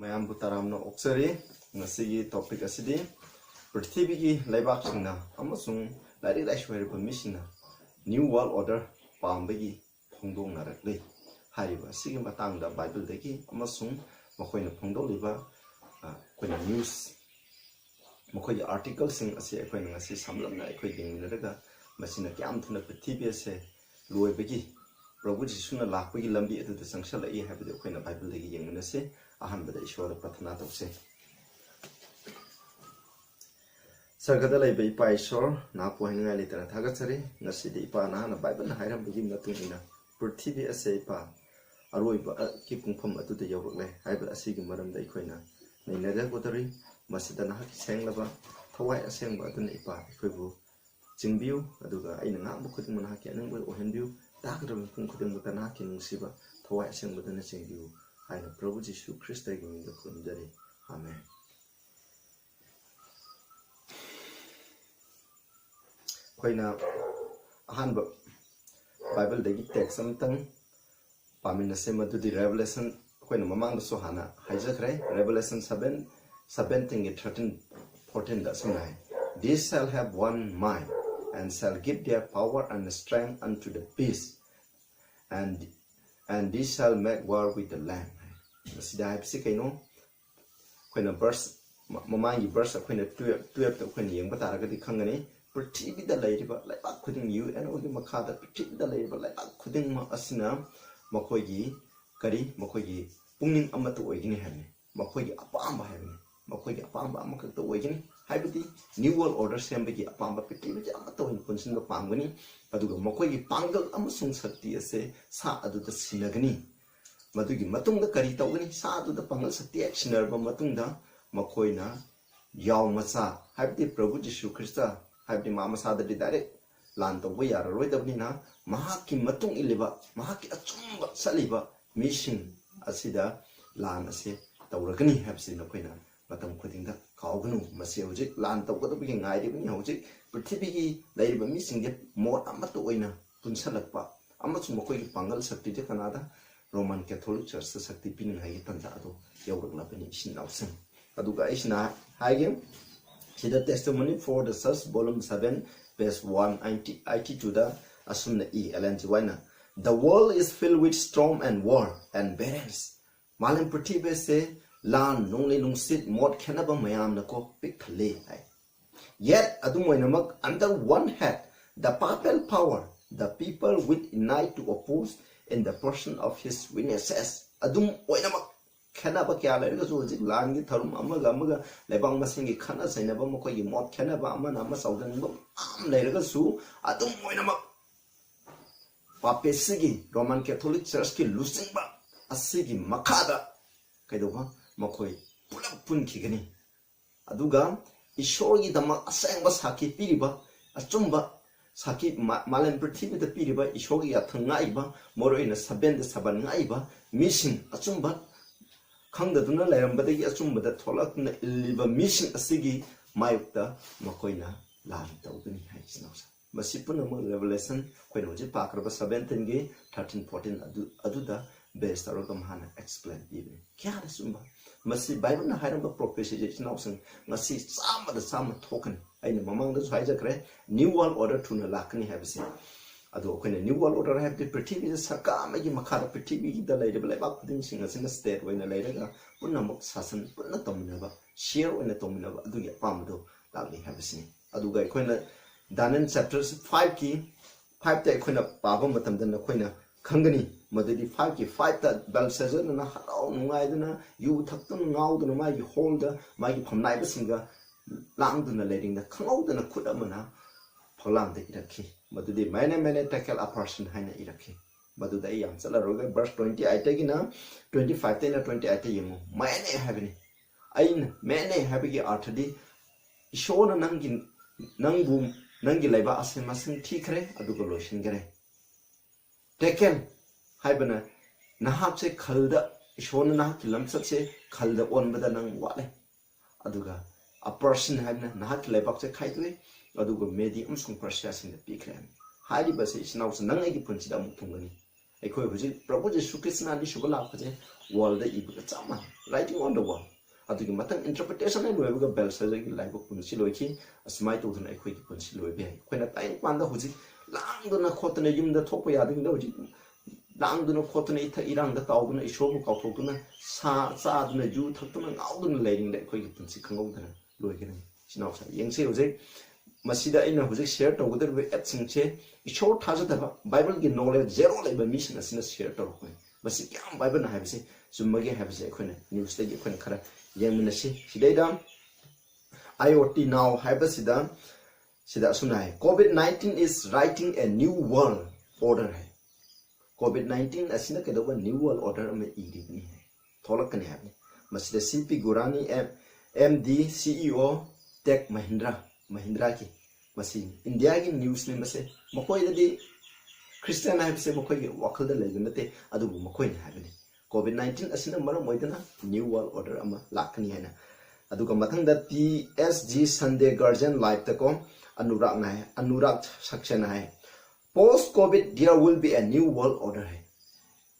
Mayam Butaramno Oxeri, Nasigi topic asidi, Pertibigi Labakina, Amazon, Lady Lashware Permission, New World Order, Pambegi, Pongdo Narakli, Hariba, Sigimatang, the Bible Deki, Amazon, Makoina Pongdo Liba, Quena News, Makoy articles in Asia Quena, Samlam, Equating Neraga, Machina Gamton of Pertibia, Louis Begi. Prabhu Jisuna Lakwi Lambi to the Sanctuary E have the Queen of Bible Young Nesse, a hundred short Patanato say. Sargadala by Pai Shore, Napoing Litter Tagatari, Nasidi Pana, Bible Hiram begin nothing in a Pertibi essay pa, a roiba keeping from to the Yogale, I will see Madame de Quena. Nainada Gotari, Masidana sang lava, Hawaii a sang button ipa, equibu, Jimbu, Aduga, in an apple cutting Manaki and will Ohenbu. Dakram Kunkudim Mutanakin Siba, Tawai Sing with an Singu, I have Prabhu Jesu Christ taking the Kundari. Amen. Quina a handbook Bible they text something. Pamina Sema to the Revelation, when Mamang Sohana, Hijakre, Revelation 17, 13, 14, that's 9. These shall have one mind. And shall give their power and strength unto the beast, and this shall make war with the Lamb. Masida Psikano, when a verse, Mamma, verse when a 12 when young Bataraga Kangani, pretty the lady, but like couldn't you and only Makada, pretty the lady, but like couldn't Asina, Makoyi, Kari, Makoyi, Punging Amatu Wagini Henry, Makoyi Apamba Henry, Makoyi Apamba Makato Wagini. Haibati New World Order Sembagi Apamba Piti, which Amato in Punsin of Pangani, Paduga Mokoy Pangal Amasung Sati say, Sa adu the Sinagani. Madugi Matunga Karita Wini, Sa to the Pangal Sati Actionerba Matunda, Makoina, Yaw Masa, Haibati Prabhu Jesu Christa, Haibati Mamasa the direct land of we are rid of Nina, Mahaki Matung Iliva, Mahaki Achumba Saliva, Mission Asida, Lanase, Tauragani have seen a quina. Matam quitting the Kauganu, Masiojik, Land of what being I didn't know, Pertibigi, labor missing it more Amatoina, Punsalapa, Amatsumoki Pangal Sakti Canada, Roman Catholic Church, the Sakti Pin Haitantado, Yawlapin Shinausen. Aduga Ishna, Hagem, see the testimony for the Sus, volume 7, verse 190 to the Asuna E. Alanjuana. The world is filled with storm and war and barrens. Malam Pertibe say, Lan nongli nungsit mod kenaba mayam nako pikle. Yet adumoinamak under one head, the papal power, the people with unite to oppose in the person of his witnesses. Adum oinamak kenaba kyala zuzik lan gi tharum amaga lebang masingi khana sainaba mako mod kenaba amana ama saudan am leiraga su adum oinamak papesigi Roman Catholic Church ki losing ba asigi makada kaidoba Makoi Pulak Punkigani Aduga Ishori the Asanga Saki Piriba, Achumba Saki Malan Pertibi the Piriba, Ishori at Tangaiba, Moro in a Saben the Sabanaiba, Mission Achumba Kanga Duna Lamba the Achumba that Tolak Liva Mission Asigi Mayukta Makoina Lan Togani Haisnos. Masipuna Revelation, when Oji Pakraba 17 13-14 Aduda, based Arogam Hana explain even. Kia Sumba. Masi Bible na hiram prophecy nausen masi sama the sama token aina mamang the hijakre New World Order to na lakani have seen ado when New World Order have the pertibi saka magi makara pertibi the lady like back putting singers in the state when the later punamok sasan punna tominaba share when the tominaba adu ya pamdo lakni have seen adu ga when Daniel chapters 5 ki 5 ta when paba matam dan when Kangani, Madadi 5 that Belshazzar and Hao Naidana, you Takton now the Magi holder, Magi Pamnarakpa singer, Langduna letting the Kang and a Kudamana, Poland the Iraki, Madudi many tackle a person Hina Iraki. Madudai and Salaroga, verse 20, I take in 25 10 or 20 at Yamu, many having Ain, many having artedy, Shona Nangin Nangboom, Nangileva Asimasin Tikre, Adugoloshin Gare. Taken Hibana Nahache Kalda Shona Lamsache Kalda one with an wale Aduga a person had Nahat Lebakse Kaitwe Aduga medium some process in the peak land. Highly Basis now Nangi Punchida Mutungani ꯑꯩꯈꯣꯏ ꯍꯧꯖꯤꯛ ꯄ꯭ꯔꯚꯨ ꯖꯤꯁꯨ ꯈ꯭ꯔꯤꯁꯅꯥꯗꯤ ꯁꯨꯕ ꯂꯥꯛꯄꯁꯦ world ꯏꯕꯒ ꯆꯞ ꯃꯥꯟꯅꯩ writing ꯑꯣꯟ ꯗ ꯋꯥꯜ ꯑꯗꯨꯒꯤ ꯃꯊꯪ ꯏꯟꯇꯔꯄ꯭ꯔꯤꯇꯦꯁꯟ ꯂꯣꯏꯕꯒ ꯕꯦꯜꯁꯔꯒꯤ ꯂꯥꯏꯕꯛ ꯄꯨꯟꯁꯤ ꯂꯣꯏꯈꯤ ꯑꯁꯨꯃꯥꯏꯅ ꯇꯧꯗꯅ ꯑꯩꯈꯣꯏꯒꯤ ꯄꯨꯟꯁꯤ ꯂꯣꯏꯕ ꯌꯥꯏ ꯑꯩꯈꯣꯏꯅ ꯇꯥꯏꯄꯥꯟꯗ ꯍꯧꯖꯤꯛ ꯂꯥꯡꯗꯨꯅ ꯈꯣꯠꯇꯅ ꯌꯨꯝꯗ ꯊꯣꯛꯄ ꯌꯥꯗꯕꯤꯗ ꯍꯧꯖꯤꯛ ꯂꯥꯡꯗꯨꯅ ꯈꯣꯠꯇꯅ ꯏꯊꯛ ꯏꯔꯥꯡꯗ ꯇꯥꯎꯗꯨꯅ ꯏꯁꯣꯔꯕꯨ ꯀꯥꯎꯊꯣꯛꯇꯨꯅ ꯁꯥ ꯆꯥꯗꯨꯅ ꯌꯨ ꯊꯛꯇꯨꯅ ꯉꯥꯎꯗꯨꯅ ꯂꯩꯔꯤꯉꯩꯗ ꯑꯩꯈꯣꯏꯒꯤ ꯄꯨꯟꯁꯤ ꯈꯪꯍꯧꯗꯅ ꯂꯣꯏꯒꯅꯤ ꯏꯆꯤꯟꯅꯥꯎꯁꯥ ꯌꯦꯡꯁꯤ ꯍꯧꯖꯤꯛ ꯃꯁꯤꯗ ꯑꯩꯅ ꯍꯧꯖꯤꯛ ꯁꯦꯌꯔ ꯇꯧꯒꯗꯧꯔꯤꯕ ꯑꯦꯞꯁꯤꯡꯁꯦ ꯏꯁꯣꯔ ꯊꯥꯖꯗꯕ ꯕꯥꯏꯕꯜꯒꯤ ꯅꯣꯂꯦꯖ ꯖꯦꯔꯣ ꯂꯩꯕ ꯃꯤꯁꯤꯡ ꯑꯁꯤꯅ ꯁꯦꯌꯔ ꯇꯧꯔꯛꯄꯅꯤ ꯃꯁꯤ ꯀꯌꯥꯝ ꯕꯥꯏꯕꯜꯅ ꯍꯥꯏꯕꯁꯤ ꯆꯨꯝꯕꯒꯦ ꯍꯥꯏꯕꯁꯦ ꯑꯩꯈꯣꯏꯅ ꯅ꯭ꯌꯨꯁꯇꯒꯤ ꯑꯩꯈꯣꯏꯅ ꯈꯔ ꯌꯦꯡꯃꯤꯟꯅꯁꯤ ꯁꯤꯗꯩꯗ IoT now ꯍꯥꯏꯕꯁꯤꯗ sida sunai COVID-19 is writing a new world order hai COVID-19 asina kedoba new world order ame iribni hai tholakani hai masida CP Gurani MD CEO Tech Mahindra ki masi India ki news ne mase makoi dadi Christian hai se makoi ki wakal da legunate adu makoi ne hai COVID-19 asina maram moidana new world order ama lakani hai na adu ka mathang da PSG Sunday Guardian live ta ko Anurag section hai post COVID there will be a new world order hai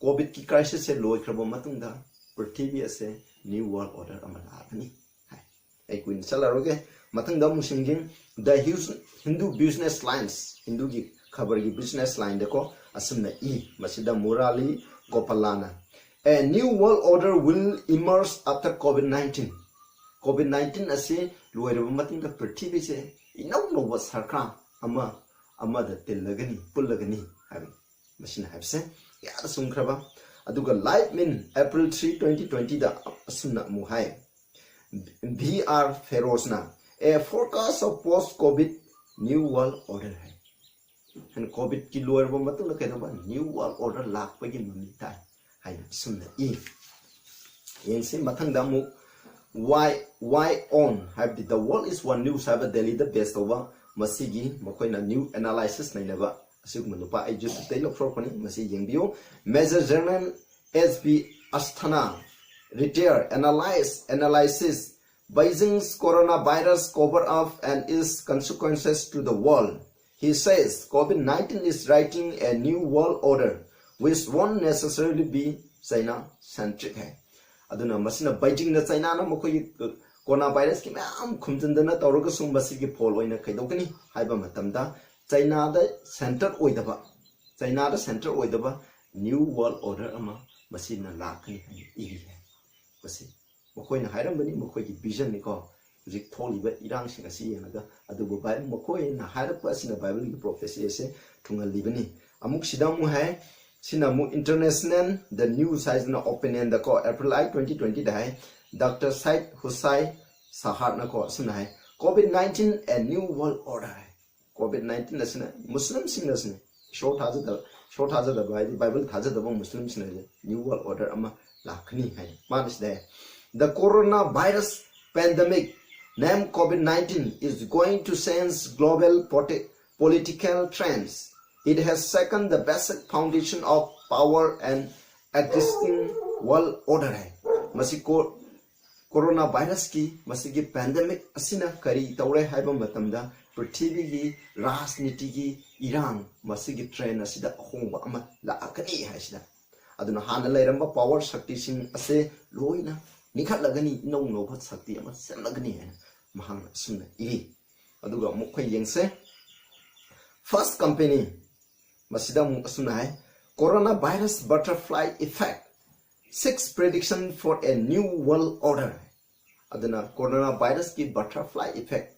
COVID ki crisis se loi krabo matung da prithvi ase new world order amala ani hai ai kuin salaroge matung da musingin the Hindu business lines Hindu ki khabar ki business line de ko asumna I masida Murali Gopalana a new world order will emerge after COVID-19 ase loi rabo matung da prithvi se inau no was sarkra ama da telagani pullagani habi machine habse ya sumkraba aduga live min April 3 2020 da asuna muhai VR Ferozna a forecast of post COVID new world order hai and COVID ki lower ba matu na kaida ba new world order lak pa gi mami tai hai sunna I yense mathang da mu why on have the world is one news have Delhi the best over masigi makoina new analysis nainaba asugma nupa I just tailor properly masi yengbiu major journal SB Asthana retire analysis Beijing's coronavirus cover up and its consequences to the world. He says COVID-19 is writing a new world order which won't necessarily be China centric hai aduna masina Beijing na China na makoi coronavirus ki mam khumjandana tawraga sum basigi fall oina kaidokani haiba matamda China da center oidaba new world order ama masina lakani iri hai basi makoi na hairambani makoi ki vision ni ko zik tholiba irang singa si yanaga adubu bai makoi na hairapa asina bible ki prophecy ase thungal libani amuk sidamu hai sinamu international the news has na opinion da ko April 2020 da hai Dr. Said Hussain Sahar na ko sina hai COVID-19 a new world order hai COVID-19 asina Muslim sing asina short haza da Bible haza da Muslim sing new world order ama lakhni hai manis da the coronavirus pandemic named COVID-19 is going to change global political trends. It has shaken the basic foundation of power and existing world order hai masi ko coronavirus ki masi ki pandemic asina kari tawre haiba matamda prithvi gi rajniti gi irang masi ki trend asida hongba ama laakani haisida aduna hana lairamba power shakti sing ase loina nikhat lagani no bhat shakti ama sen lagani hai mahang sunna iri aduga mukhai yengse first company masida mu asuna hai coronavirus butterfly effect 6 prediction for a new world order aduna coronavirus ki butterfly effect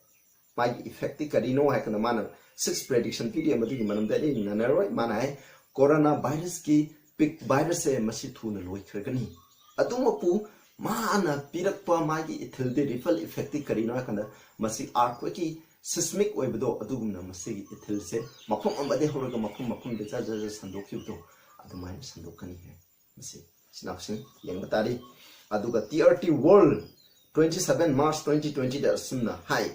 my effect ki karino hai kana mana 6 prediction ki amadu ki manam da ni nanaroi mana hai coronavirus ki pic virus se masi thuna loi khagani adumapu mana pirakpa magi ithil de ripple effect ki karino kana masi earthquake ki seismic oibdo adugumna masi ithil se mafum amade horaga mafum de ja sandokhyudo adumai sandokani hai masi sinaksin yengbatari aduga TRT world 27 March 2020 da sunna hai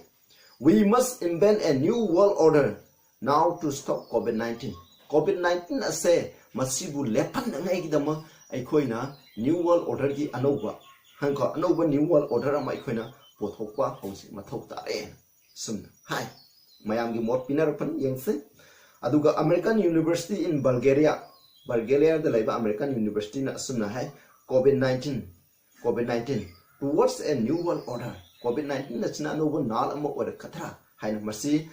we must invent a new world order now to stop COVID-19 ase masibu lepan ngai gidama aikoina new world order gi anova hanko anova new world order ama aikoina pothokpa hausi mathok tare sunna hai mayam gi mot pinar pan yengse aduga American University in Bulgaria Bulgaria the Labor American University na asumna hai COVID-19 towards a new world order. COVID-19 na china no nal ama order khatra hai na masi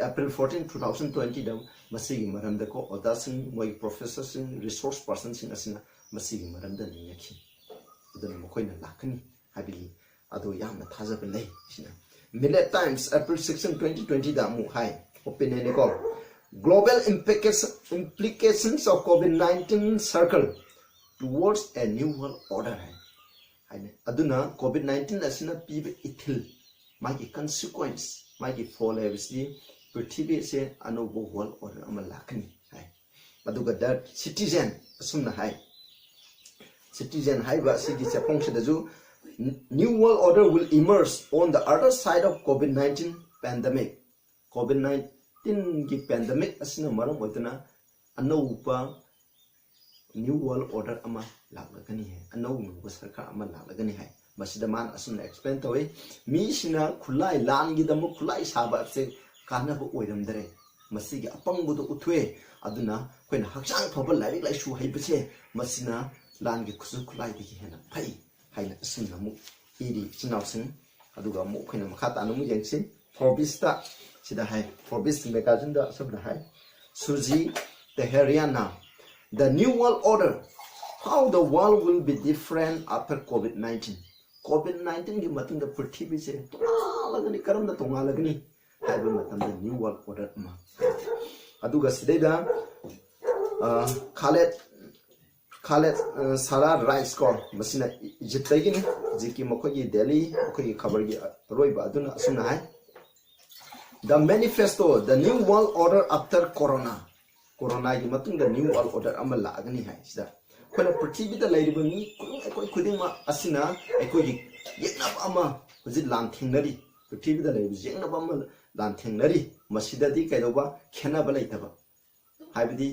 April 14 2020 da masi gi maram da ko oda sing moi professor sing resource person sing asina masi gi maram da ni yakhi adun mo khoi na lakhani habi ado yam na thaja be lei sina Millet Times April 16 2020 da mu hai opinion ko global implications of COVID-19 circle towards a new world order hai aduna COVID-19 asina pibe ithil magi consequence magi fall obviously prithvi se anobo world order ama lakni hai aduga that citizen asumna hai citizen hai ba sigi se pongse da ju new world order will emerge on the other side of COVID-19 pandemic. COVID-19 ki pandemic asina maram oitana anoupa new world order ama laglagani hai anoupa sarkar ama laglagani hai masida man asuna explain toy mi sina khulai lan gi damu khulai saba se kana bo oiram dare masigi apang bu do uthwe aduna koina hakchang thoba lai lai shu hai bse masina lan gi khusu khulai di hena phai haina asuna mu iri chinau sing aduga mu koina makha ta nu yengsin forbista sida hai forbist magazine da sabna hai Suji Teheriana the new world order how the world will be different after COVID-19 COVID-19 gi matung da prithvi se lagani karam da tonga lagani haiba matam da new world order ma aduga sideda Khaled Sara Rice ko masina jittai ni jiki mokoi Delhi mokoi khabar gi roiba aduna asuna hai the manifesto the new world order after corona gi matung da new world order amal lagani hai sida koina prithvi da lairiba mi koi khuding ma asina ekoi gi yekna ama hujit lan thingnari prithvi da lairiba yekna ama lan thingnari masida di kaidoba khena ba laitaba haibidi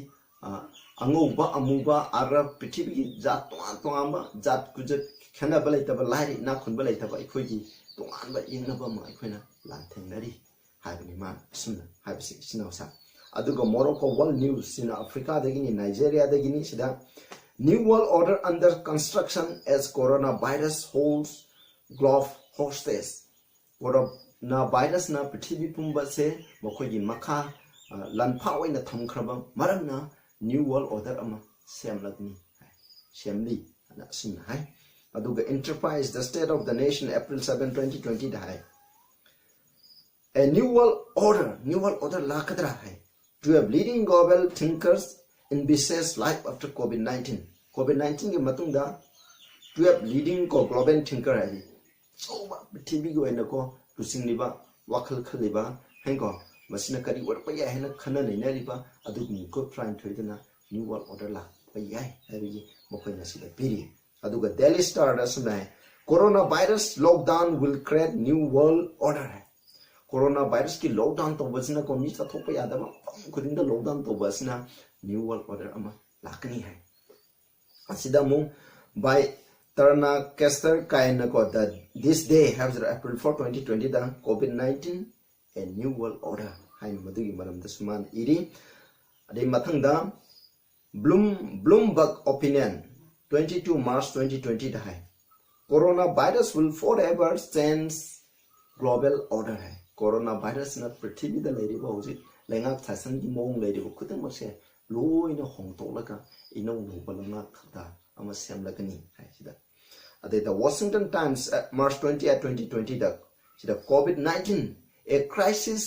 angoba amuba ara prithvi gi jat tonga jat kujat khena ba laitaba lai na khun ba laitaba ekoi gi tongan ba yekna ba ma ekoina lan thingnari haibini man sumna haibisi sinausa aduga Morocco world news sina Africa dagini Nigeria dagini sida new world order under construction as coronavirus holds glove hostage coronavirus na prithvi pumba se mokoi gi makha lanpha oina thamkhraba maramna new world order ama semlagni semli ana sumna hai aduga Enterprise the state of the nation April 7 2020 da hai a new world order lakadra hai to have leading global thinkers in business life after COVID-19 ki matungda to have leading global thinker hai so tv go ena ko tusing liba wakhal khaliba hengo masina kari war pa ya hena khana leina liba adu ko trying thoidana new world order la pa ya hai mokoi na sida piri aduga Daily Star asna coronavirus lockdown will create new world order coronavirus ki lockdown to basina ko mi thok pa yada ma khudin da lockdown to basina new world order ama lakani hai asida mu by Tarna Kester kaina ko that this day has April 4 2020 da COVID-19 a new world order hai madugi maram da suman iri ade mathang da Bloomberg opinion 22 March 2020 da hai coronavirus will forever change global order hai coronavirus na prithvi da lairiba hoji lenga thasan gi mong lairiba khudang ma se loina hongtok laga ino no balanga khada ama sem lagani hai sida ade the Washington Times March 20 2020 da sida COVID-19 a crisis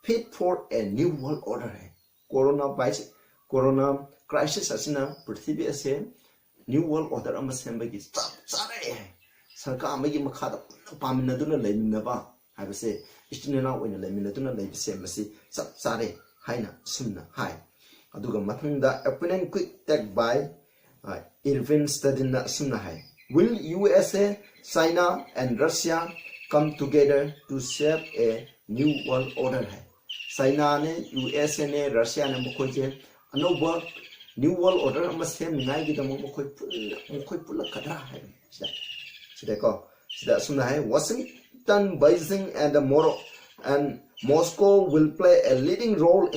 fit for a new world order hai corona crisis asina prithvi ase new world order ama sem bagi sare sarkar amagi makhada paminaduna leinaba habise istinena oina leminatuna leibise masi sap sare haina sumna hai aduga mathangda opinion quick tag by Irvin Stadina sumna hai will USA China and Russia come together to shape a new world order hai China ne USA ne Russia ne mokhoje anoba new world order ama sem ngai gi damo mokhoi pulla kadra hai sida ko sida sumna hai Washington, Beijing, and Moscow will play a leading role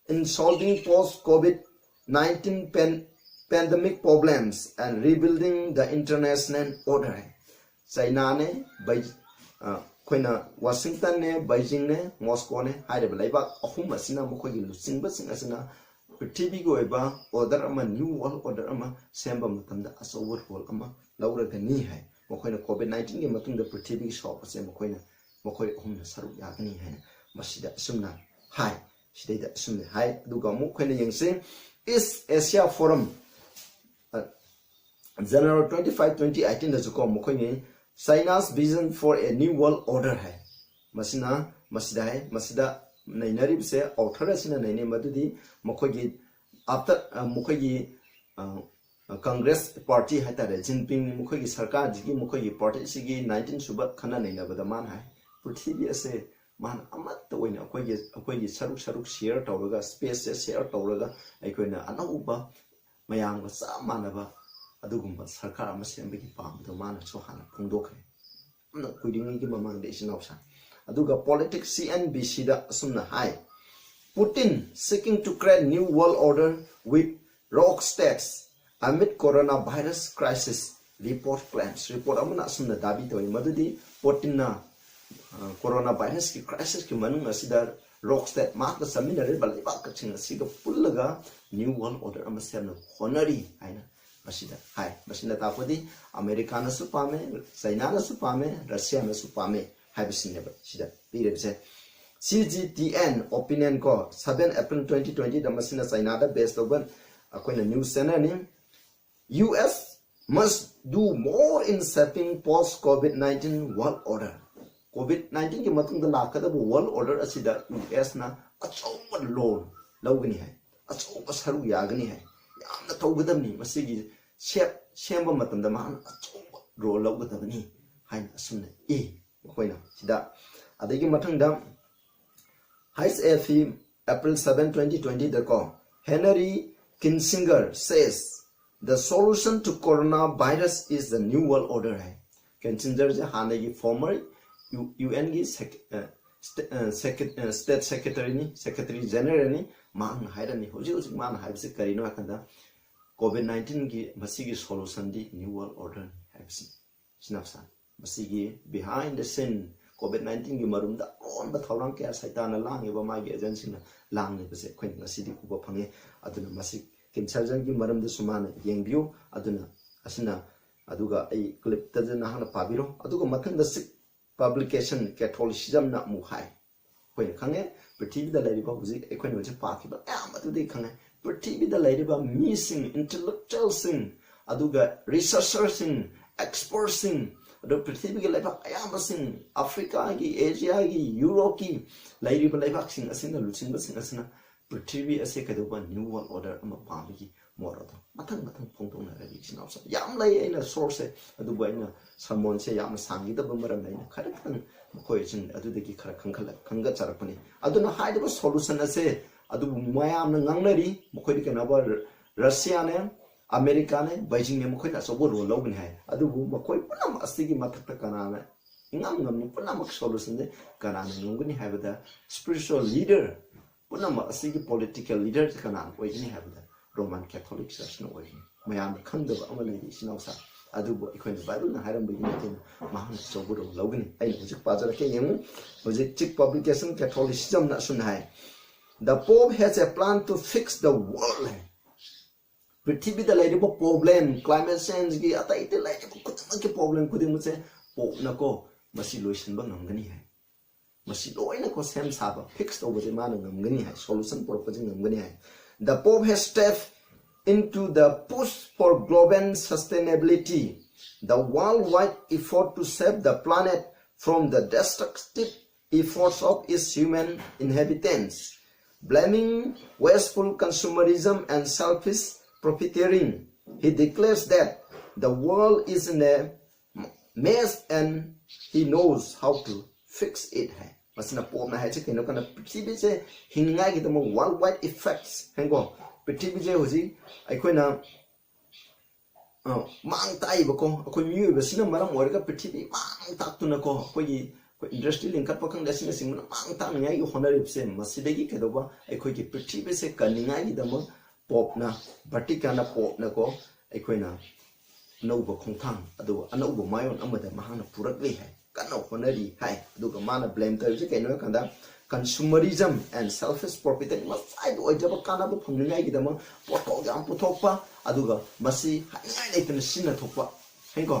in solving post-COVID 19 pandemic problems and rebuilding the international order. China ne koina Washington ne Beijing ne Moscow ne haidaba laiba ahum asina mokogi luchingba sing asina prithvi go eba order ama new world order ama semba matamda asower role ama lauraga ni hai mokoina COVID-19 ge matungda prithvi shop ase mokoina mokoi ahum na saru yagani hai masida sumna hai sidai sumne hai duga mokoina yengse East Asia Forum January 25 2018 da juko mokoini China's vision for a new world order hai masina masida hai masida nainari se author sina naine madudi mokogi after mokogi Congress party hai ta Jinping mokogi sarkar ji mokogi party sigi 19 suba khana naina bada man hai prithvi ase man amat to oina akogi saruk share tawraga space share tawraga aikoina anauba mayang ba samanaba adugumba sarkar ama sembagi pamdo mana so hana phungdokhre amna kuidingi gi mamang de isinausa aduga politics CNBC da sumna hai Putin seeking to create new world order with rogue states amid coronavirus crisis report claims report amna sumna dabi toy madudi Putin na coronavirus ki crisis ki manung asida rogue state ma ka saminare balaiba ka chinga siga pullaga new world order ama semna honori haina masida hai masina tapodi America na su pame China na su pame Russia na su pame hai bisine ba sida birebse CGTN opinion ko 7 April 2020 da masina China da based over akoina news channel ni US must do more in shaping post COVID-19 world order COVID-19 ki matung da lakada world order asida US na achawba law lawgani hai achawba saru yagani hai yamna tawgadamni masigi semba matamda man achawba ro lawgadabani hain asumna koina sida adagi mathangda HFE April 7 2020 da ko Henry Kissinger says the solution to coronavirus is the new world order hai Kissinger je hanagi former UN gi state secretary general ni man hairani hoji man haibse karino akanda COVID-19 gi masigi solution di new world order haibse sinapsa masigi behind the scene COVID-19 gi marumda on ba thawrang kya saitana lang ba ma gi agency na lang ne bese khwen masidi uba phange aduna masik Kissinger gi marumda sumana yengbiu aduna asina aduga ai clip ta na hana pabiro aduga mathanda sik publication Catholicism na muhai koi khange prithvi da laiba huji ekoi no je paaki ba am adu de khange prithvi da laiba missing intellectual sing aduga researchers sing experts sing adu prithvi ge laiba ayam sing Africa gi Asia gi Europe gi laiba laiba sing asina luching ba sing asina prithvi ase kaduba new world order ama paami Morodo matang pongtong na rabi sinausa yam lai aina source adu baina samon se yam sangi da bamaram naina kharakang mokoi chin adu degi khara khanga charapani aduna haidaba solution ase adu mayam na ngangnari mokoi dikana ba Russia ne America ne Beijing ne mokoi na sobo ro logni hai adu mokoi punam asigi mathakta kana ngam punam solution de kana ngungni haibada spiritual leader punam asigi political leader kana oigni haibada Roman Catholic Church no way. Mayam Kandava Amaladi Sinausa, Adubo, Equine Bible, and Hiram Begin, Mahan Soburo, Logan, I was Pazarakim, was a chick publication Catholicism National. The Pope has a plan to fix the world. Prithvi the lady problem, climate change, Giata, the lady problem, could you say, Pope Nako, Masilution Banangani. Masiloinako Sam Saba, fixed over the man of Ngani, solution proposing Ngani. The Pope has stepped into the push for global sustainability, the worldwide effort to save the planet from the destructive efforts of its human inhabitants, blaming wasteful consumerism and selfish profiteering. He declares that the world is in a mess and he knows how to fix it. Masina Pope na hache kino kana prithvi je hingai gi tamo worldwide effects hengo prithvi je hoji aikoina mang tai bako akoi miu be sina maram orga prithvi mang tak tu na ko koi industry link up pakang dasina sing mang ta ngai gi honor ipse masidegi kedoba aikoi gi prithvi se kaningai gi damo popna verticana popna ko aikoina anouba khongthang adu anouba mayon amada mahana purakle hai kana honari hai aduga mana blame tarse kaino kanda consumerism and selfish profit masai oijaba kana bu phungai gidama poto jam puthokpa aduga masi hangai leitana sinna thokpa haiko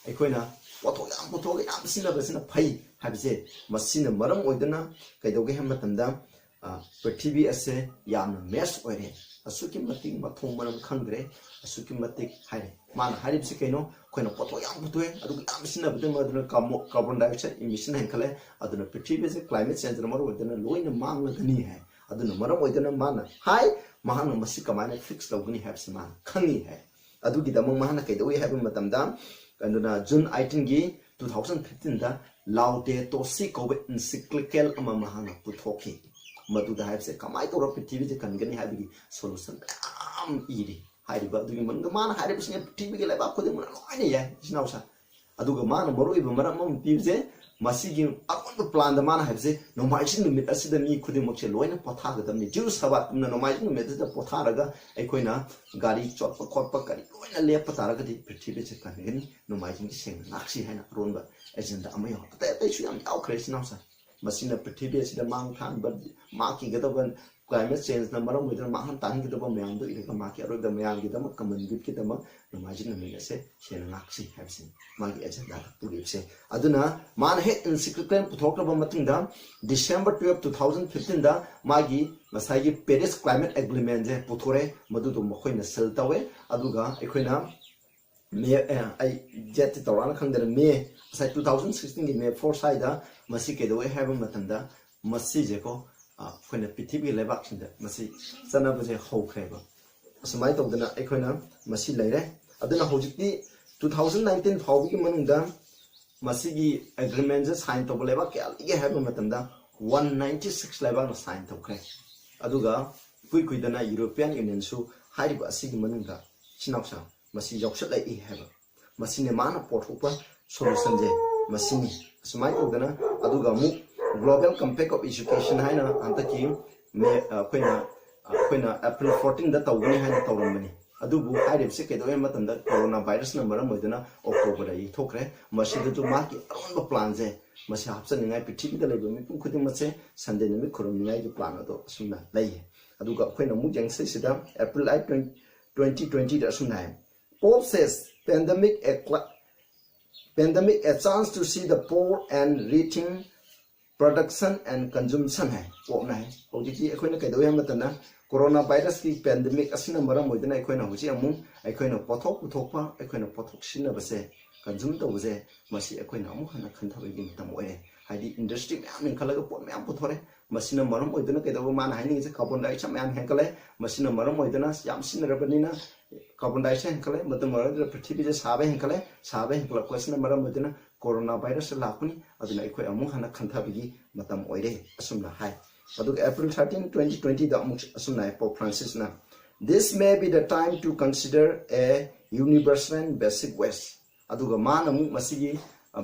aikoina poto jam puthoga yam sinna basina phai habise masina maram oidana kaidoge ham matamda prithvi ase yamna mess oire asuki matik mathong maram khangre asuki matik hai man harib se kaino koina poto yam putwe adu yam sinna bde maduna carbon dioxide emission henkale aduna prithvi se climate change maram oidana loina mangla gani hai aduna maram oidana mana hai mahana masi kamana fix logani habse man khangi hai adu gi damang mahana kaidoge habi matamda kanuna June 18 gi 2015 da laude tosi covid encyclical ama mahana puthoki maduda habse kamai to prithvi je kangani habi solution am iri haiba adugi man mana haiba sine prithvi ge leba khode mun loine ya sinausa aduga mana moru iba maram mum pivje masigi akon plan da mana habse no maichin limit asida mi khudi mokche loina potha ga damni juice haba tumna no maichin limit da potha raga aikoina gari chot khot pa kari loina le pata raga di prithvi je kangani no maichin gi seng nakshi haina ronba agenda amayo ta chu yam yaw khre sinausa masina prithvi asida mang than ba maki gadaban climate change na maram with mahan tan gidaba mayam do ira maki aro da mayam gidama common good gidama no majin na se shen ngaksi habsin magi agenda puri se aduna man he encyclical puthokra matung da December 12 2015 da magi masagi Paris climate agreement je puthore madu do mokhoina sel tawe aduga ekhoina me ai jet tawran khangdar me sai 2016 gi me 4 sai da masi ke do have matanda masi je ko khoina prithvi lebak sinda masi sana buje haukreba asmai tawdana ekhoina masi leire aduna hojikti 2019 phawbi manungda masi gi agreement je sign to lebak ke alge have matamda 196 lebak na sign tawkre aduga kui dana European Union su haiba asigi manungda sinaksa masi yoksat lai have masine mana porthopa solution je masini asmai tawdana aduga mu global compact of education haina antaki me koina April 14 da tawgani haina tawramani adubu hairib se kedo matamda corona virus na maram moidana October da thokre masida tu mark aron plan je masi hapsa ningai prithvi da lebo mi khuding mase Sunday nimi khorom ningai ji plan ado sumna lai aduga koina mu jang se sida April 2020 da sumna Paul says pandemic a chance to see the poor and reaching production and consumption hai popna hai hojiki ekhoina kaido yam matana coronavirus ki pandemic asina maram moidana ekhoina hoji amu ekhoina pothok puthokpa ekhoina pothok sinna base consume to base masi ekhoina amu hana khanthabe gi tam oire haidi industry mem khalaga pot mem puthore masina maram moidana kaido man haini je carbon dioxide mem henkale masina maram moidana yam sinna rabanina carbon dioxide henkale matam maram prithvi je sabe henkala kwasina maram moidana coronavirus lakuni aduna ekoi amu hana khanthabigi matam oire asumna hai aduk April 13 2020 da amu asumna Pope Francis na this may be the time to consider a universal and basic wage aduga manamu masigi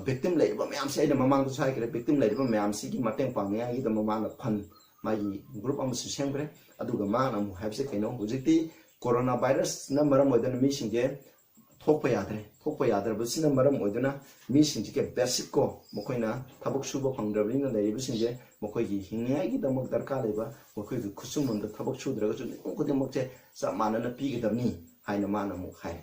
victim leiba mayam se ida mamang du sai kre victim leiba mayam sigi mateng pangya gi da mamana phan magi group amu sembre aduga manamu habse kaino hujikti coronavirus na maram oidana mi singge thokpa yadre busina maram oidana mi singje ke basic ko mokoina thabuk suba phangdrabni na leibi singje mokoi gi hingai gi damak darkar leba mokoi gi khusum da thabuk sudraga chu ko de mokche sa manana pi gi damni haina mana mu khai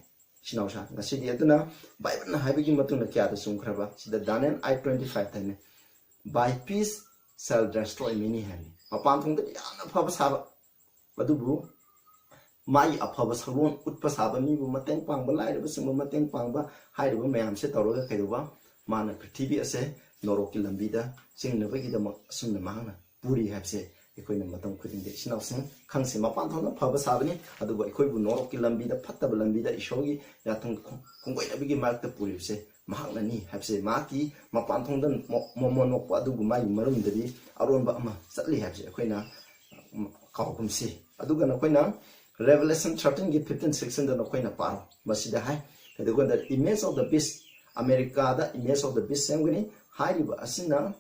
sinausa ngasi gi aduna bible na haibi gi matuna kya da sumkhraba sida Daniel 8:25 tane by peace shall destroy many hand papan thong da yana phaba saba badubu mai afaba saron utpa saba mi bu mateng pangba lairaba singba mateng pangba hairaba mayam se tawraga kaiduba mana prithvi ase norokki lambi da singnaba gi dama sumna mahana puri habse ekoina matam khuding de sinawsing khangse mapan thona phaba sabani aduba ekoi bu norokki lambi da phattaba lambi da ishogi yatung khongoi da bigi mark ta puri se mahakna ni habse maki mapan thong da momon nok adubu mai marum da bi aron ba ama satli habse ekoina kawkum si aduga na koina Revelation 13 gi 15 section da koina paro masida hai aduga the image of the beast America da image of the beast sangani haiba asina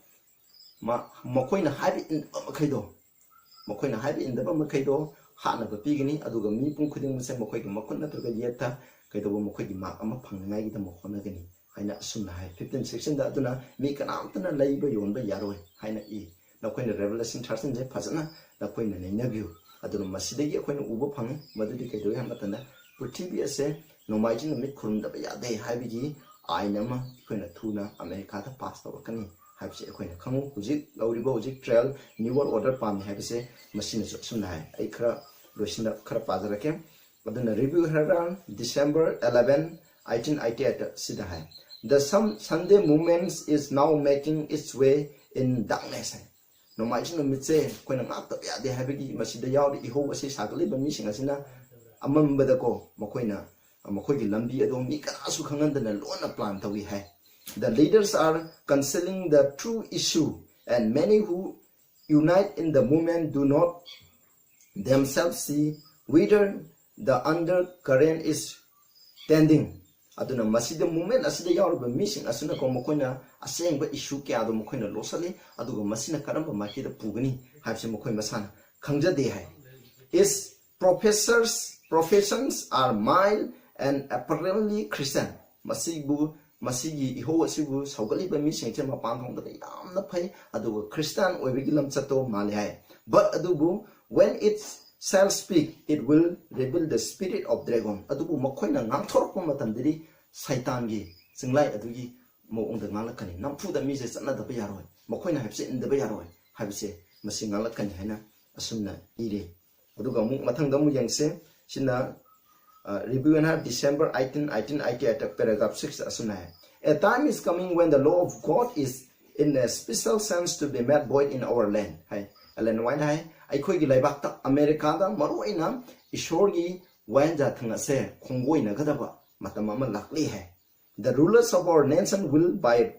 makoina haibi in makaido makoina haibi in da makaido hana ba pigini aduga mi pung khuding se mo khoi gi makun na turga yeta kai do mo khoi gi mak ama phangngai gi da mo khona gani haina asumna hai 15 section da aduna mi kanam tana leiba yon ba yaroi haina I na khoi na revelation 13 je phajana na khoi na ne view aduna masidegi khoi na uba phang madudi kai do ha matana prithvi ase nomai jin mi khurun da ba ya de haibi gi aina ma khoi na thuna america da pass to kani haibse khoi na khangu hujik lauriba hujik trail new world order pam haibse machine so sumna hai ai khara loisina khara pajarake aduna review haran December 11 1888 sida hai the Sunday movements is now making its way in darkness no mai jin mi che khoi na ngak ta ya de haibigi masida yaw di ho ase sakali ba mi singa sina amamba da ko makhoi na makhoi gi lambi adom mi kana su khangan da lona plan tawi hai the leaders are concealing the true issue and many who unite in the movement do not themselves see whether the undercurrent is tending aduna masida movement asida yawrba missing asuna ko mokoina asengba issue kya do mokoina losali aduga masina karamba makida pugani haibse mokoi masana khangjade hai is professions are mild and apparently Christian masigi iho asibu saugali ba missing che mapan thong da yamna phai aduga Christian oibigi lamchato male hai but adubu when it shall speak, it will reveal the spirit of dragon. Adubu makoina ngang thorok matam diri Satan gi singlai adugi mo ong da ngala kani nampu da mi se sanna da ba yaroi makoina habse in da ba yaroi habse masing ngala kani haina asumna ire aduga mu mathang da mu yangse sina review na December 18 1888 paragraph 6 asumna a time is coming when the law of God is in a special sense to be made void in our land hai alen wine hai akhoi gi laibak ta America da maroina ishor gi wanja thanga se khongoi na gadaba matam ama lakli hai the rulers of our nation will by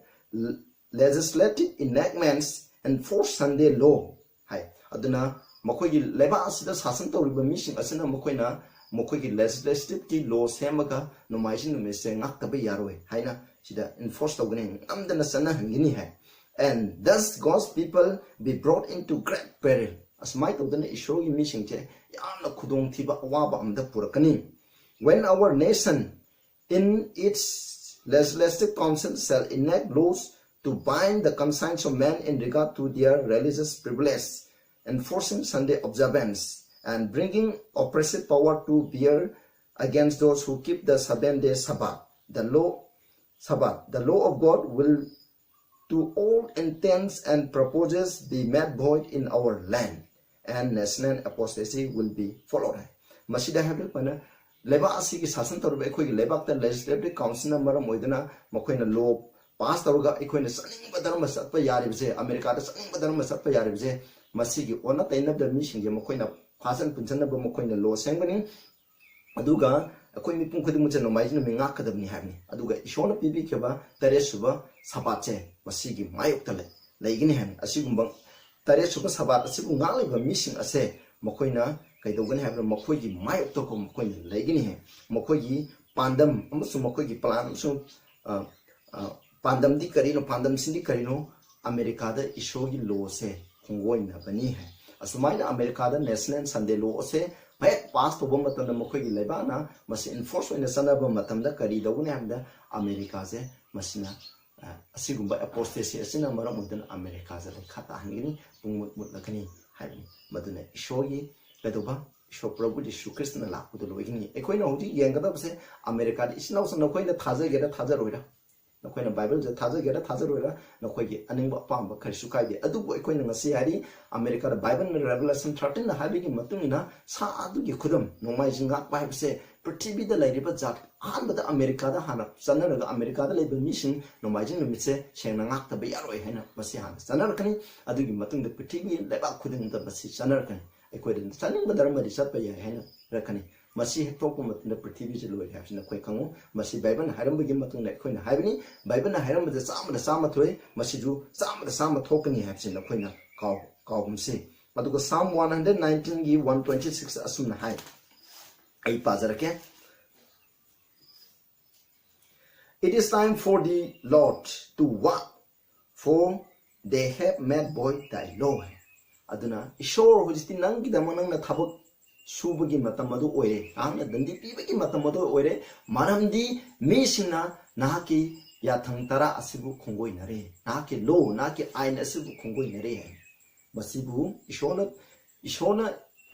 legislative enactments enforce Sunday law hai aduna makhoi gi laiba asida sasan tawriba mission asina makoina makhoi gi legislative ki law semaga nomaisin nume se ngak ta ba yaroi haina sida enforce tawgani amdana sana hangini hai and thus God's people be brought into great peril asmai tawdana ishogi mission che yamna khudong thiba awaba amda purakani when our nation in its legislative council shall enact laws to bind the conscience of men in regard to their religious privilege, enforcing Sunday observance, and bringing oppressive power to bear against those who keep the 7-day Sabbath. The law of God will to all intents and purposes be made void in our land, and national apostasy will be followed. Masida habil pana leba asigi sasan torbe khoi lebak ta legislative council na maram oidana makhoi na law pass tawga ekhoi na saning badar ma satpa yari bje America da saning badar ma satpa yari bje masigi ona tainab da mi singe makhoi na phasan punjan na ba makhoi na law sengani aduga akhoi mi pung khodi mu chano mai jina mi ngak kadabni habni aduga ishona pibi kheba tare suba sabache masigi mayok tale laigini han asigumba tare suba sabat asibu ngal ba mi sing ase makhoi na kaidogani habna makhoi gi mayok to ko makhoi na laigini he makhoi gi pandam amsu makhoi gi plan su pandam di karino pandam sindi karino America da ishogi law se khongoi na bani hai asumai na America da national Sunday law se pai pass to bomba tan makhoi gi leba na mas enforce ina sana ba matam da kari da une amda America se masina asigumba apostasy asina maram mudan America se khata hangini pungmut mut lakani hai maduna ishogi kadoba isho prabhu Jesu Christ na la pudo loigini ekoina hodi yengada bse America da isna usna koina thaja gera thaja roira nakoina Bible je thaja gera thaja roira nakoigi aningba pamba kharisu kaide adubu ekoina ngasi hari America da Bible na Revelation 13 na habigi matungina sa adugi khudam nomai jinga pai bse prithvi da lairiba jat han bada America da hana sanna ga America da leiba mission nomai jing mitse sengna ngak ta be yaroi haina masi han sanna kani adugi matung da prithvi leba khudin da masi sanna kani ekoida saning badar ma risat pa ya haina rakani masi hektok matunda prithvi je loi hapsina khoi kangu masi Bible haram bagi matunda khoina haibini Bible haram da sama thoi masi ju sama thokani hapsina khoina kaugumse aduga Psalm 119 gi 126 asumna hai ai pazarake it is time for the Lord to work for they have made void thy law aduna ishor hujiti nangi da manang na thabak ꯁꯨꯕꯒꯤ ꯃꯇꯝ ꯑꯗꯨ ꯑꯣꯏꯔꯦ ꯅꯍꯥꯛꯅ ꯗꯟꯗꯤ ꯄꯤꯕꯒꯤ ꯃꯇꯝ ꯑꯗꯨ ꯑꯣꯏꯔꯦ ꯃꯔꯝꯗꯤ ꯃꯤꯁꯤꯡꯅ ꯅꯍꯥꯛꯀꯤ ꯌꯥꯊꯪ ꯇꯔꯥ ꯑꯁꯤꯕꯨ ꯈꯣꯡꯒꯣꯏꯅꯔꯦ ꯅꯍꯥꯛꯀꯤ ꯂꯣ ꯅꯍꯥꯛꯀꯤ ꯑꯥꯏꯟ ꯑꯁꯤꯕꯨ ꯈꯣꯡꯒꯣꯏꯅꯔꯦ ꯃꯁꯤꯕꯨ ꯏꯁꯣꯔꯅ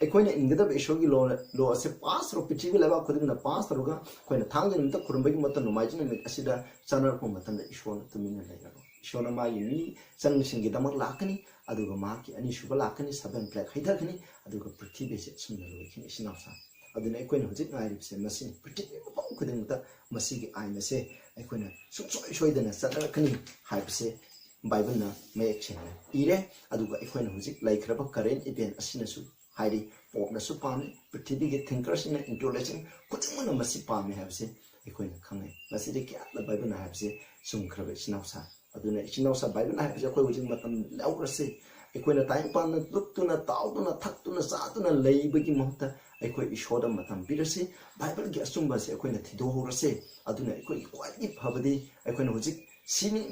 ꯑꯩꯈꯣꯏꯅ ꯏꯟꯒꯗꯕ ꯏꯁꯣꯔꯒꯤ ꯂꯣ ꯑꯁꯤ ꯄꯥꯁ ꯇꯧꯔ ꯄ꯭ꯔꯤꯊꯤꯕꯤ ꯂꯩꯕꯥꯛ ꯈꯨꯗꯤꯡꯃꯛꯅ ꯄꯥꯁ ꯇꯧꯔꯒ ꯑꯩꯈꯣꯏꯅ ꯊꯥꯡꯖ ꯅꯨꯃꯤꯠꯇ ꯈꯨꯔꯨꯝꯕꯒꯤ ꯃꯇꯝ ꯅꯣꯡꯃꯥꯏꯖꯤꯡ ꯅꯨꯃꯤꯠ ꯑꯁꯤꯗ ꯆꯠꯅꯔꯛꯄ ꯃꯇꯝꯗ ꯏꯁꯣꯔꯅ ꯇꯨꯃꯤꯟꯅ ꯂꯩꯔꯔꯣꯏ ꯏꯁꯣꯔꯅ ꯃꯥꯒꯤ ꯃꯤ ꯆꯪꯁꯤꯡꯒꯤꯗꯃꯛ ꯂꯥꯛꯀꯅꯤ ꯑꯗꯨꯒ ꯃꯍꯥꯛꯀꯤ ꯑꯅꯤꯁꯨꯕ ꯂꯥꯛꯀꯅꯤ ꯁꯕꯦꯟ ꯄ꯭ꯂꯦꯛ ꯍꯩꯊꯒꯅꯤ ꯑꯗꯨꯒ ꯄ꯭ꯔꯤꯊꯤꯕꯤꯁꯦ ꯑꯁꯨꯝꯅ ꯂꯣꯏꯈꯤꯅꯤ ꯏꯆꯤꯟ ꯏꯅꯥꯎꯁꯥ ꯑꯗꯨꯅ ꯑꯩꯈꯣꯏꯅ ꯍꯧꯖꯤꯛ ꯉꯥꯏꯔꯤꯕꯁꯦ ꯃꯁꯤꯅꯤ ꯄ꯭ꯔꯤꯊꯤꯕꯤ ꯃꯐꯝ ꯈꯨꯗꯤꯡꯃꯛꯇ ꯃꯁꯤꯒꯤ ꯑꯥꯏꯟ ꯑꯁꯦ ꯑꯩꯈꯣꯏꯅ ꯁꯨꯡꯁꯣꯏ ꯁꯣꯏꯗꯅ ꯆꯠꯅꯔꯛꯀꯅꯤ ꯍꯥꯏꯕꯁꯦ ꯕꯥꯏꯕꯜꯅ ꯃꯌꯦꯛ ꯁꯦꯡꯅ ꯏꯔꯦ ꯑꯗꯨꯒ ꯑꯩꯈꯣꯏꯅ ꯍꯧꯖꯤꯛ ꯂꯩꯈ꯭ꯔꯕ ꯀꯔꯦꯟ ꯏꯚꯦꯟ ꯑꯁꯤꯅꯁꯨ ꯍꯥꯏꯔꯤ ꯄꯣꯞꯅꯁꯨ ꯄꯥꯝꯃꯤ ꯄ꯭ꯔꯤꯊꯤꯕꯤꯒꯤ ꯊꯤꯡꯀꯔꯁꯤꯡꯅ ꯏꯟꯇꯦꯂꯦꯛꯆꯨꯋꯦꯜ ꯈꯨꯗꯤꯡꯃꯛꯅ ꯃꯁꯤ ꯄꯥꯝꯃꯤ ꯍꯥꯏꯕꯁꯦ ꯑꯩꯈꯣꯏꯅ ꯈꯪꯉꯦ ꯃꯁꯤꯗꯤ ꯀꯌꯥꯗ ꯕꯥꯏꯕꯜꯅ ꯍꯥꯏꯕꯁꯦ ꯆꯨꯝꯈ꯭ꯔꯕ ꯏꯆꯤꯟ ꯏꯅꯥꯎꯁꯥ ꯑꯗꯨꯅ ꯏꯆꯤꯟ ꯏꯅꯥꯎꯁꯥ ꯕꯥꯏꯕꯜꯅ ꯍꯥꯏꯕꯁꯦ ꯑꯩꯈꯣꯏ ꯍꯧꯖꯤꯛ ꯃꯇꯝ ꯂꯧꯔꯁꯤ ꯑꯩꯈꯣꯏꯅ ꯇꯥꯏꯪꯄꯥꯟꯅ ꯂꯨꯞꯇꯨꯅ ꯇꯥꯎꯗꯨꯅ ꯊꯛꯇꯨꯅ ꯆꯥꯗꯨꯅ ꯂꯩꯕꯒꯤ ꯃꯍꯨꯠꯇ ꯑꯩꯈꯣꯏ ꯏꯁꯣꯔꯗ ꯃꯇꯝ ꯄꯤꯔꯁꯤ ꯕꯥꯏꯕꯜꯒꯤ ꯑꯆꯨꯝꯕꯁꯦ ꯑꯩꯈꯣꯏꯅ ꯊꯤꯗꯣꯛꯍꯧꯔꯁꯤ ꯑꯗꯨꯅ ꯑꯩꯈꯣꯏꯒꯤ ꯈ꯭ꯋꯥꯏꯗꯒꯤ ꯐꯕꯗꯤ ꯑꯩꯈꯣꯏꯅ ꯍꯧꯖꯤꯛ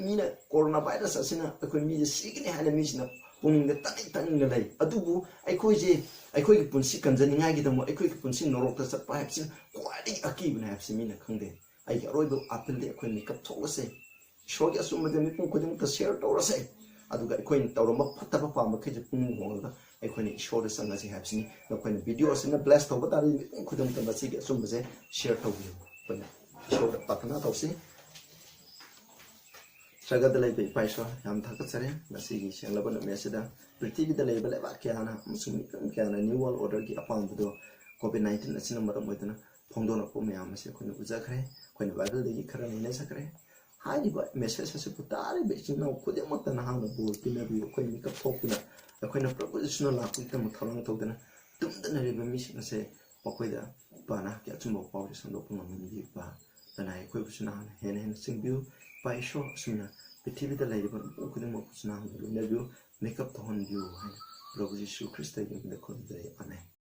ꯃꯤꯅ ꯀꯣꯔꯣꯅꯥ ꯚꯥꯏꯔꯁ ꯑꯁꯤꯅ ꯑꯩꯈꯣꯏ ꯃꯤꯁꯦ ꯁꯤꯒꯅꯤ ꯍꯥꯏꯅ ꯃꯤꯁꯤꯅ ꯄꯨꯛꯅꯤꯡꯗ ꯇꯪꯅ ꯂꯩ ꯑꯗꯨꯕꯨ ꯑꯩꯈꯣꯏꯁꯦ ꯑꯩꯈꯣꯏꯒꯤ ꯄꯨꯟꯁꯤ ꯀꯟꯖꯅꯤꯡꯉꯥꯏꯒꯤꯗꯃꯛ ꯑꯩꯈꯣꯏꯒꯤ ꯄꯨꯟꯁꯤ ꯅꯣꯔꯣꯛꯇ ꯆꯠꯄ ꯍꯥꯏꯕꯁꯤꯅ ꯈ꯭ꯋꯥꯏꯗꯒꯤ ꯑꯀꯤꯕꯅꯤ ꯍꯥꯏꯕꯁꯤ ꯃꯤꯅ ꯈꯪꯗꯦ ꯑꯩꯒꯤ ꯑꯔꯣꯏꯕ ꯑꯥꯄꯤꯜꯗꯤ ꯑꯩꯈꯣꯏ ꯃꯤꯀꯞ ꯊꯣꯛꯂꯁꯦ ꯏꯁꯣꯔꯒꯤ ꯑꯆꯨꯝꯕꯗ ꯃꯤꯄꯨꯝ ꯈꯨꯗꯤꯡꯃꯛꯇ ꯁꯤꯌꯔ ꯇꯧꯔꯁꯦ ꯑꯗꯨꯒ ꯑꯩꯈꯣꯏꯅ ꯇꯧꯔꯝꯕ ꯐꯠꯇꯕ ꯄꯥꯝꯕꯈꯩꯁꯦ ꯄꯨꯛꯅꯤꯡ ꯍꯣꯡꯂꯒ ꯑꯩꯈꯣꯏꯅ ꯏꯁꯣꯔꯗ ꯆꯪꯉꯁꯤ ꯍꯥꯏꯕꯁꯤꯅꯤ ꯅꯈꯣꯏꯅ ꯚꯤꯗꯤꯑꯣ ꯑꯁꯤꯅ ꯕ꯭ꯂꯦꯁ ꯇꯧꯕ ꯇꯥꯔꯗꯤ ꯃꯤꯄꯨꯝ ꯈꯨꯗꯤꯡꯃꯛꯇ ꯃꯁꯤꯒꯤ ꯑꯆꯨꯝꯕꯁꯦ ꯁꯤꯌꯔ ꯇꯧꯕꯤꯌꯨ ꯑꯩꯈꯣꯏꯅ ꯏꯁꯣꯔꯗ ꯄ꯭ꯔꯥꯊꯅꯥ ꯇꯧꯁꯤ ꯁ꯭ꯋꯔꯒꯗ ꯂꯩꯕ ꯏꯄꯥ ꯏꯁꯣꯔ ꯌꯥꯝ ꯊꯥꯒꯠꯆꯔꯦ ꯉꯁꯤꯒꯤ ꯁꯦꯡꯂꯕ ꯅꯨꯃꯤꯠ ꯑꯁꯤꯗ ꯄ꯭ꯔꯤꯊꯤꯕꯤꯗ ꯂꯩꯕ ꯂꯩꯕꯥꯛ ꯀꯌꯥꯅ ꯑꯃꯁꯨꯡ ꯃꯤꯄꯨꯝ ꯀꯌꯥꯅ ꯅ꯭ꯌꯨ ꯋꯥꯔꯜ ꯑꯣꯔꯗꯔꯒꯤ ꯑꯄꯥꯝꯕꯗꯣ COVID-19 ꯑꯁꯤꯅ ꯃꯔꯝ ꯑꯣꯏꯗꯨꯅ ꯐꯣꯡꯗꯣꯛꯂꯛꯄ ꯃꯌꯥꯝ ꯑꯁꯤ ꯑꯩꯈꯣꯏꯅ ꯎꯖꯈ꯭ꯔꯦ ꯑꯩꯈꯣꯏꯅ ꯕꯥꯏꯕꯜꯗꯒꯤ ꯈꯔ ꯅꯩꯅꯖꯈ꯭ꯔꯦ ꯍꯥꯏꯔꯤꯕ ꯃꯦꯁꯦꯖ ꯑꯁꯤꯕꯨ ꯇꯥꯔꯤꯕ ꯏꯆꯤꯟ ꯏꯅꯥꯎ ꯈꯨꯗꯤꯡꯃꯛꯇ ꯅꯍꯥꯛꯅ ꯕꯣꯔ ꯄꯤꯅꯕꯤꯌꯨ ꯑꯩꯈꯣꯏꯅ ꯃꯤꯀꯞ ꯊꯣꯛꯇꯨꯅ ꯑꯩꯈꯣꯏꯅ ꯄ꯭ꯔꯚꯨ ꯌꯤꯁꯨꯅ ꯂꯥꯛꯄꯒꯤꯗꯃꯛ ꯊꯧꯔꯥꯡ ꯇꯧꯗꯨꯅ ꯇꯨꯝꯗꯅꯔꯤꯕ ꯃꯤꯁꯤꯡ ꯑꯁꯦ ꯃꯈꯣꯏꯗ ꯏꯄꯥ ꯅꯍꯥꯛꯀꯤ ꯑꯆꯨꯝꯕ ꯄꯥꯎꯁꯦ ꯁꯟꯗꯣꯛꯄ ꯉꯝꯍꯟꯕꯤꯌꯨ ꯏꯄꯥ ꯂꯅꯥꯏ ꯑꯩꯈꯣꯏꯕꯨꯁꯨ ꯅꯍꯥꯛꯅ ꯍꯦꯟꯅ ꯍꯦꯟꯅ ꯆꯤꯡꯕꯤꯌꯨ ꯏꯄꯥ ꯏꯁꯣꯔ ꯑꯁꯨꯝꯅ ꯄ꯭ꯔꯤꯊꯤꯕꯤꯗ ꯂꯩꯔꯤꯕ ꯃꯤꯄꯨꯝ ꯈꯨꯗꯤꯡꯃꯛꯄꯨꯁꯨ ꯅꯍꯥꯛꯅ ꯂꯣꯏꯅꯕꯤꯌꯨ ꯃꯦꯀꯞ ꯇꯧꯍꯟꯕꯤꯌꯨ ꯍꯥꯏꯅ ꯄ꯭ꯔꯚꯨ ꯌꯤꯁꯨ ꯈ꯭ꯔꯤꯁꯇꯒꯤ ꯃꯤꯡꯗ ꯈꯨꯔꯨꯝꯖꯔꯤ ꯑꯥꯃꯦꯟ